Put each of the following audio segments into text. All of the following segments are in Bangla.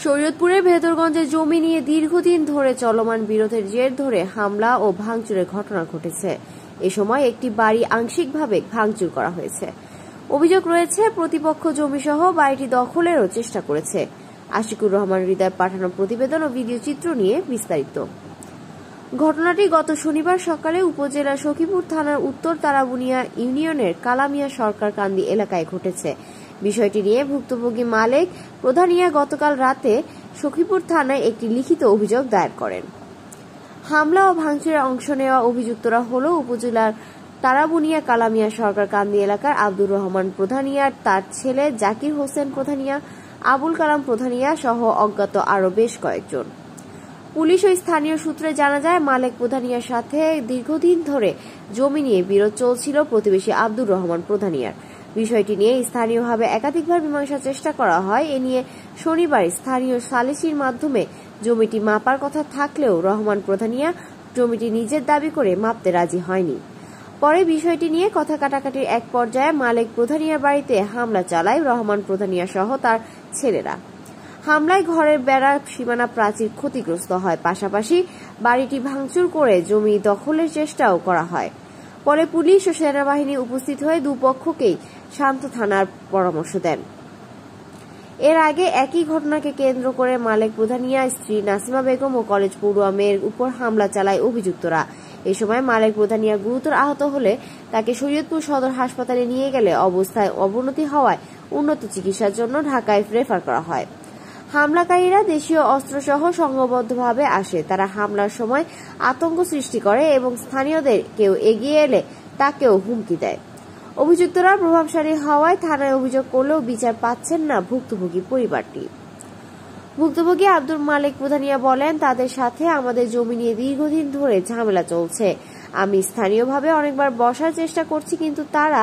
শরীয়তপুরের ভেদরগঞ্জে জমি নিয়ে দীর্ঘদিন ধরে চলমান বিরোধের জের ধরে হামলা ও ভাঙচুরের ঘটনা ঘটেছে। এ সময় একটি বাড়ি আংশিকভাবে ভাঙচুর করা হয়েছে। অভিযোগ রয়েছে প্রতিপক্ষ জমিসহ বাড়িটি দখলেরও চেষ্টা করেছে। আশিকুর রহমান হৃদয় পাঠানো প্রতিবেদন ও ভিডিও চিত্র নিয়ে বিস্তারিত। ঘটনাটি গত শনিবার সকালে উপজেলার সখীপুর থানার উত্তর তারাবুনিয়া ইউনিয়নের কালামিয়া সরকার কান্দি এলাকায় ঘটেছে। বিষয়টি নিয়ে ভুক্তভোগী মালেক প্রধানিয়া গতকাল রাতে সখীপুর থানায় একটি লিখিত অভিযোগ দায়ের করেন। হামলা ও ভাঙচুরে অংশ নেওয়া অভিযুক্তরা হল উপজেলার তারাবুনিয়া কালামিয়া সরকার কান্দি এলাকার আব্দুর রহমান প্রধানিয়ার তার ছেলে জাকির হোসেন প্রধানিয়া, আবুল কালাম প্রধানিয়া সহ অজ্ঞাত আরও বেশ কয়েকজন। পুলিশ ও স্থানীয় সূত্রে জানা যায়, মালেক প্রধানিয়ার সাথে দীর্ঘদিন ধরে জমি নিয়ে বিরোধ চলছিল প্রতিবেশী আব্দুর রহমান প্রধানিয়ার। বিষয়টি নিয়ে স্থানীয়ভাবে একাধিকবার মীমাংসার চেষ্টা করা হয়। এ নিয়ে শনিবার স্থানীয় সালিসির মাধ্যমে জমিটি মাপার কথা থাকলেও রহমান প্রধানিয়া জমিটি নিজের দাবি করে মাপতে রাজি হয়নি। পরে বিষয়টি নিয়ে কথা কাটাকাটির এক পর্যায়ে মালেক প্রধানিয়ার বাড়িতে হামলা চালায় রহমান প্রধানিয়া সহ তার ছেলেরা। হামলায় ঘরের বেড়ার সীমানা প্রাচীর ক্ষতিগ্রস্ত হয়, পাশাপাশি বাড়িটি ভাঙচুর করে জমি দখলের চেষ্টাও করা হয়। পরে পুলিশ ও সেনাবাহিনী উপস্থিত হয়ে দুপক্ষকেই শান্ত থানার পরামর্শ দেন। এর আগে একই ঘটনাকে কেন্দ্র করে মালেক প্রধানিয়া স্ত্রী নাসিমা বেগম ও কলেজ পড়ুয়া মেয়ের উপর হামলা চালায় অভিযুক্তরা। এ সময় মালেক প্রধানিয়া গুরুতর আহত হলে তাকে শরীয়তপুর সদর হাসপাতালে নিয়ে গেলে অবস্থায় অবনতি হওয়ায় উন্নত চিকিৎসার জন্য ঢাকায় রেফার করা হয়। হামলাকারীরা দেশীয় অস্ত্রসহ সংঘবদ্ধভাবে আসে। তারা হামলার সময় আতঙ্ক সৃষ্টি করে এবং স্থানীয়দের কেউ এগিয়ে এলে তাকেও হুমকি দেয়। অভিযুক্তরা প্রভাবশালী হওয়ায় থানায় অভিযোগ করলেও বিচার পাচ্ছেন না ভুক্তভোগী পরিবারটি। ভুক্তভোগী আব্দুল মালেক প্রধানিয়া বলেন, তাদের সাথে আমাদের জমি নিয়ে দীর্ঘদিন ধরে ঝামেলা চলছে। আমি স্থানীয়ভাবে অনেকবার বসার চেষ্টা করছি, কিন্তু তারা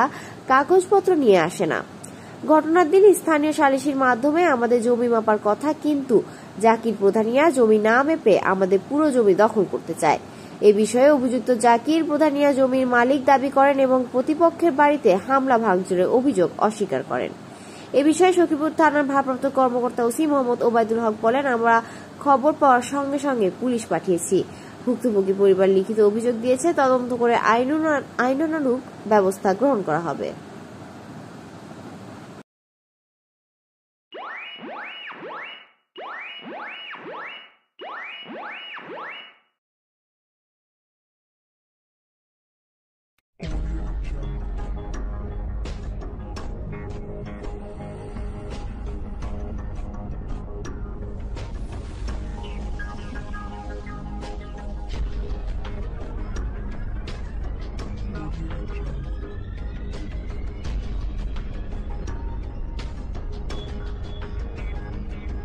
কাগজপত্র নিয়ে আসে না। ঘটনার দিন স্থানীয় সালিসির মাধ্যমে আমাদের জমি মাপার কথা, কিন্তু জাকির প্রধানিয়া জমি না মেপে আমাদের পুরো জমি দখল করতে চায়। এ বিষয়ে অভিযুক্ত জাকির প্রধানিয়া জমির মালিক দাবি করেন এবং প্রতিপক্ষের বাড়িতে হামলা ভাঙচুরের অভিযোগ অস্বীকার করেন। এ বিষয়ে সখীপুর থানার ভারপ্রাপ্ত কর্মকর্তা ওসি মোহাম্মদ ওবায়দুল হক বলেন, আমরা খবর পাওয়ার সঙ্গে সঙ্গে পুলিশ পাঠিয়েছি। ভুক্তভোগী পরিবার লিখিত অভিযোগ দিয়েছে, তদন্ত করে আইনানুগ ব্যবস্থা গ্রহণ করা হবে।